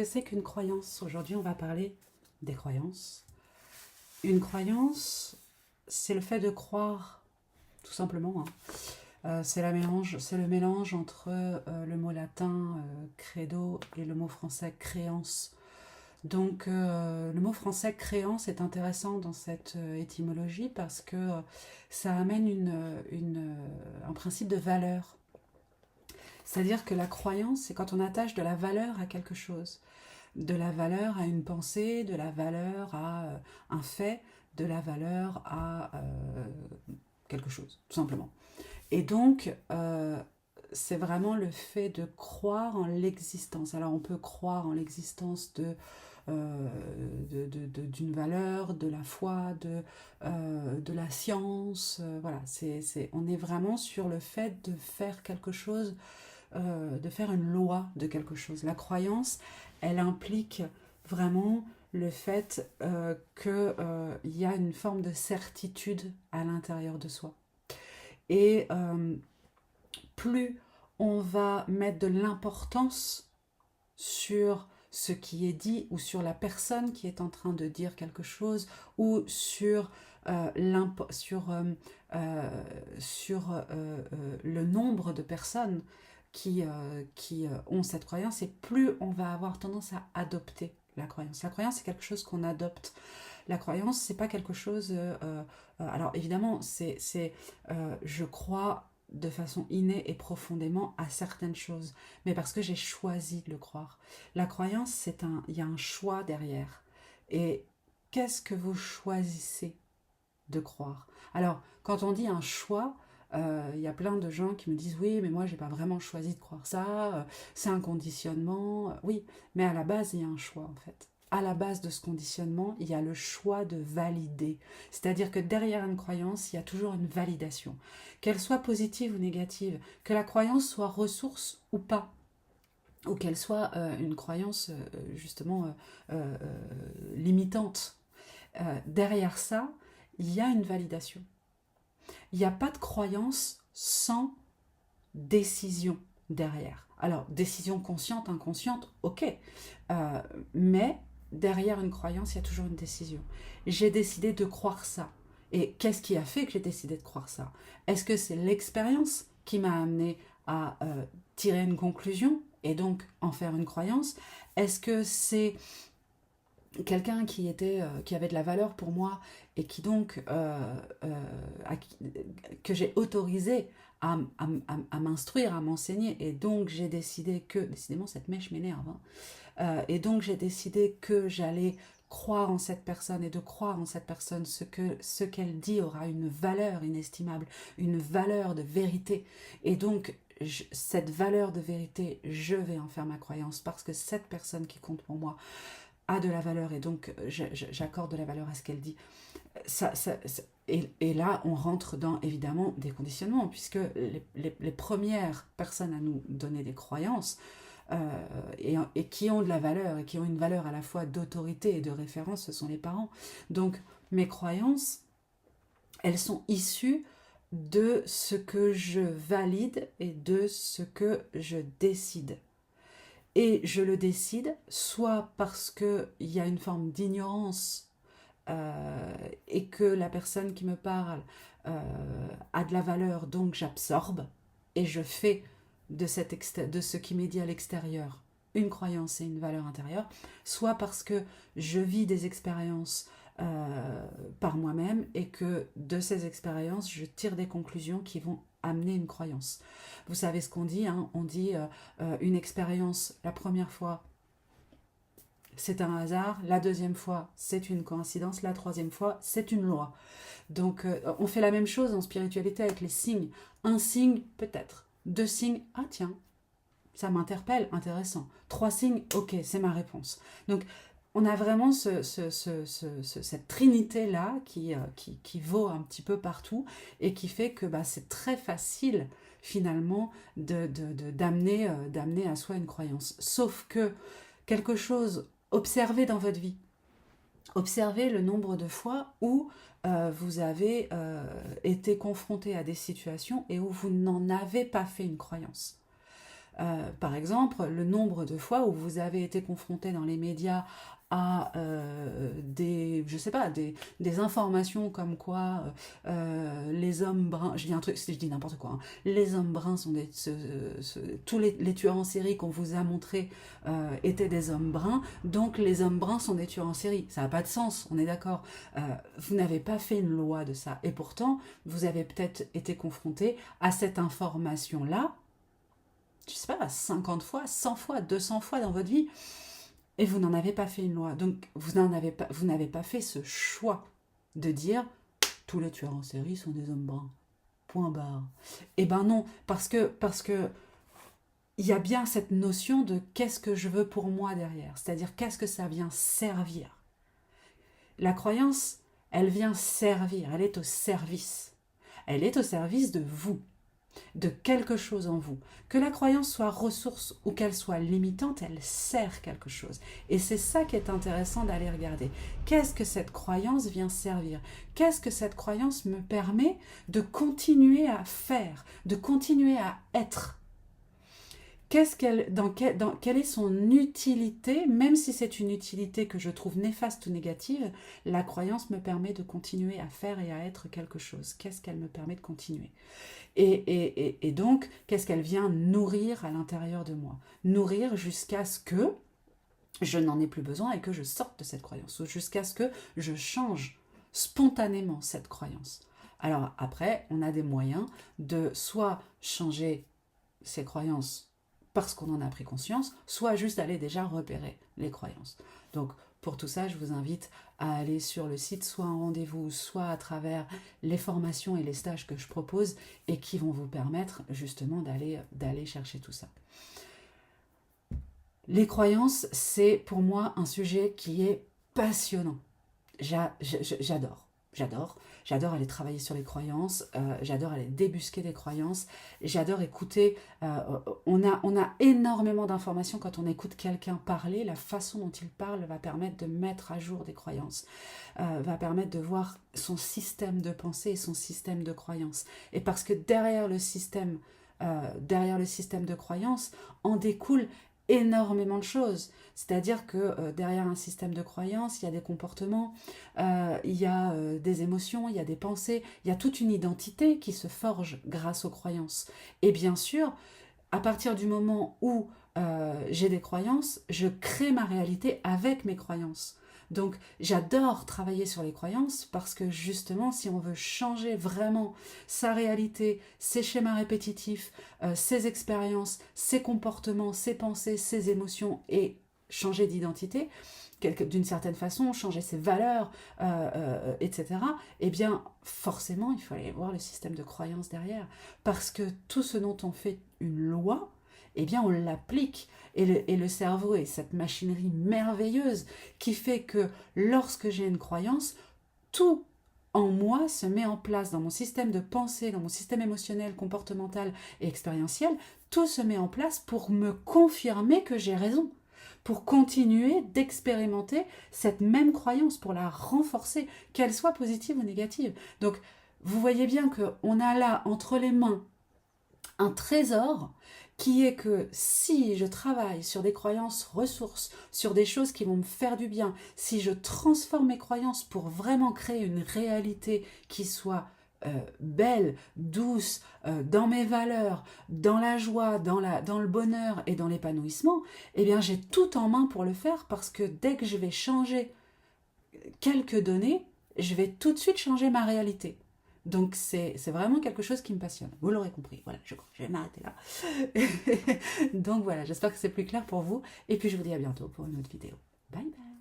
que c'est qu'une croyance? Aujourd'hui, on va parler des croyances. Une croyance, c'est le fait de croire, tout simplement, hein. C'est le mélange entre le mot latin credo et le mot français créance. Donc, le mot français créance est intéressant dans cette étymologie parce que ça amène un principe de valeur. C'est-à-dire que la croyance, c'est quand on attache de la valeur à quelque chose, de la valeur à une pensée, de la valeur à un fait, de la valeur à quelque chose, tout simplement. Et donc, c'est vraiment le fait de croire en l'existence. Alors, on peut croire en l'existence d'une valeur, de la foi, de la science. Voilà, on est vraiment sur le fait de faire quelque chose, de faire une loi de quelque chose. La croyance, elle implique vraiment le fait qu'il y a une forme de certitude à l'intérieur de soi. Et plus on va mettre de l'importance sur ce qui est dit ou sur la personne qui est en train de dire quelque chose ou sur, le nombre de personnes qui ont cette croyance, et plus on va avoir tendance à adopter la croyance. La croyance, c'est quelque chose qu'on adopte. La croyance, c'est pas quelque chose... alors évidemment, je crois de façon innée et profondément à certaines choses, mais parce que j'ai choisi de le croire. La croyance, il y a un choix derrière. Et qu'est-ce que vous choisissez de croire? Alors, quand on dit un choix, il y a plein de gens qui me disent oui, mais moi j'ai pas vraiment choisi de croire ça, c'est un conditionnement. Oui, mais à la base il y a un choix en fait. À la base de ce conditionnement, il y a le choix de valider. C'est-à-dire que derrière une croyance, il y a toujours une validation. Qu'elle soit positive ou négative, que la croyance soit ressource ou pas, ou qu'elle soit une croyance justement limitante. Derrière ça, il y a une validation. Il n'y a pas de croyance sans décision derrière. Alors, décision consciente, inconsciente, ok. Mais derrière une croyance, il y a toujours une décision. J'ai décidé de croire ça. Et qu'est-ce qui a fait que j'ai décidé de croire ça? Est-ce que c'est l'expérience qui m'a amené à tirer une conclusion et donc en faire une croyance? Est-ce que c'est quelqu'un qui avait de la valeur pour moi et qui donc que j'ai autorisé à m'instruire, à m'enseigner, et donc j'ai décidé que, décidément cette mèche m'énerve, hein, et donc j'ai décidé que j'allais croire en cette personne, et de croire en cette personne, ce qu'elle dit aura une valeur inestimable, une valeur de vérité, et donc cette valeur de vérité, je vais en faire ma croyance parce que cette personne qui compte pour moi a de la valeur, et donc j'accorde de la valeur à ce qu'elle dit. Et là, on rentre dans évidemment des conditionnements, puisque les premières personnes à nous donner des croyances et qui ont de la valeur et qui ont une valeur à la fois d'autorité et de référence, ce sont les parents. Donc mes croyances, elles sont issues de ce que je valide et de ce que je décide. Et je le décide soit parce qu'il y a une forme d'ignorance et que la personne qui me parle a de la valeur, donc j'absorbe et je fais de ce qui m'est dit à l'extérieur une croyance et une valeur intérieure, soit parce que je vis des expériences par moi-même et que de ces expériences, je tire des conclusions qui vont amener une croyance. Vous savez ce qu'on dit, hein? On dit une expérience la première fois, c'est un hasard, la deuxième fois, c'est une coïncidence, la troisième fois, c'est une loi. Donc on fait la même chose en spiritualité avec les signes. Un signe, peut-être. Deux signes, ah tiens, ça m'interpelle, intéressant. Trois signes, ok, c'est ma réponse. Donc on a vraiment cette trinité-là qui vaut un petit peu partout et qui fait que c'est très facile finalement d'amener à soi une croyance. Sauf que quelque chose, observez dans votre vie. Observez le nombre de fois où vous avez été confronté à des situations et où vous n'en avez pas fait une croyance. Par exemple, le nombre de fois où vous avez été confronté dans les médias à je sais pas, des informations comme quoi les hommes bruns, je dis un truc, je dis n'importe quoi, hein, les hommes bruns sont tous les tueurs en série qu'on vous a montrés étaient des hommes bruns, donc les hommes bruns sont des tueurs en série. Ça n'a pas de sens, on est d'accord. Vous n'avez pas fait une loi de ça, et pourtant, vous avez peut-être été confronté à cette information-là, je sais pas, 50 fois, 100 fois, 200 fois dans votre vie, et vous n'en avez pas fait une loi. Donc, vous n'avez pas fait ce choix de dire tous les tueurs en série sont des hommes bruns. Point barre. Eh ben non, parce que il y a bien cette notion de qu'est-ce que je veux pour moi derrière. C'est-à-dire qu'est-ce que ça vient servir. La croyance, elle vient servir, elle est au service. Elle est au service de vous, de quelque chose en vous. Que la croyance soit ressource ou qu'elle soit limitante, elle sert quelque chose. Et c'est ça qui est intéressant d'aller regarder. Qu'est-ce que cette croyance vient servir? Qu'est-ce que cette croyance me permet de continuer à faire, de continuer à être? Quelle est son utilité? Même si c'est une utilité que je trouve néfaste ou négative, la croyance me permet de continuer à faire et à être quelque chose. Qu'est-ce qu'elle me permet de continuer? Et donc, qu'est-ce qu'elle vient nourrir à l'intérieur de moi? Nourrir jusqu'à ce que je n'en ai plus besoin et que je sorte de cette croyance, ou jusqu'à ce que je change spontanément cette croyance. Alors après, on a des moyens de soit changer ces croyances parce qu'on en a pris conscience, soit juste d'aller déjà repérer les croyances. Donc, pour tout ça, je vous invite à aller sur le site, soit en rendez-vous, soit à travers les formations et les stages que je propose et qui vont vous permettre justement d'aller chercher tout ça. Les croyances, c'est pour moi un sujet qui est passionnant. J'adore aller travailler sur les croyances, j'adore aller débusquer des croyances, j'adore écouter, on a énormément d'informations quand on écoute quelqu'un parler, la façon dont il parle va permettre de mettre à jour des croyances, va permettre de voir son système de pensée et son système de croyances. Et parce que derrière le système de croyances en découle énormément de choses. C'est-à-dire que derrière un système de croyances, il y a des comportements, il y a des émotions, il y a des pensées, il y a toute une identité qui se forge grâce aux croyances. Et bien sûr, à partir du moment où j'ai des croyances, je crée ma réalité avec mes croyances. Donc j'adore travailler sur les croyances parce que justement si on veut changer vraiment sa réalité, ses schémas répétitifs, ses expériences, ses comportements, ses pensées, ses émotions et changer d'identité, d'une certaine façon, changer ses valeurs, etc., eh bien forcément il faut aller voir le système de croyances derrière. Parce que tout ce dont on fait une loi, eh bien on l'applique. Et le cerveau est cette machinerie merveilleuse qui fait que lorsque j'ai une croyance, tout en moi se met en place dans mon système de pensée, dans mon système émotionnel, comportemental et expérientiel, tout se met en place pour me confirmer que j'ai raison, pour continuer d'expérimenter cette même croyance, pour la renforcer, qu'elle soit positive ou négative. Donc, vous voyez bien qu'on a là entre les mains un trésor qui est que si je travaille sur des croyances ressources, sur des choses qui vont me faire du bien, si je transforme mes croyances pour vraiment créer une réalité qui soit belle, douce, dans mes valeurs, dans la joie, dans le bonheur et dans l'épanouissement, eh bien j'ai tout en main pour le faire parce que dès que je vais changer quelques données, je vais tout de suite changer ma réalité. Donc c'est vraiment quelque chose qui me passionne. Vous l'aurez compris. Voilà, je vais m'arrêter là. Donc voilà, j'espère que c'est plus clair pour vous. Et puis je vous dis à bientôt pour une autre vidéo. Bye bye.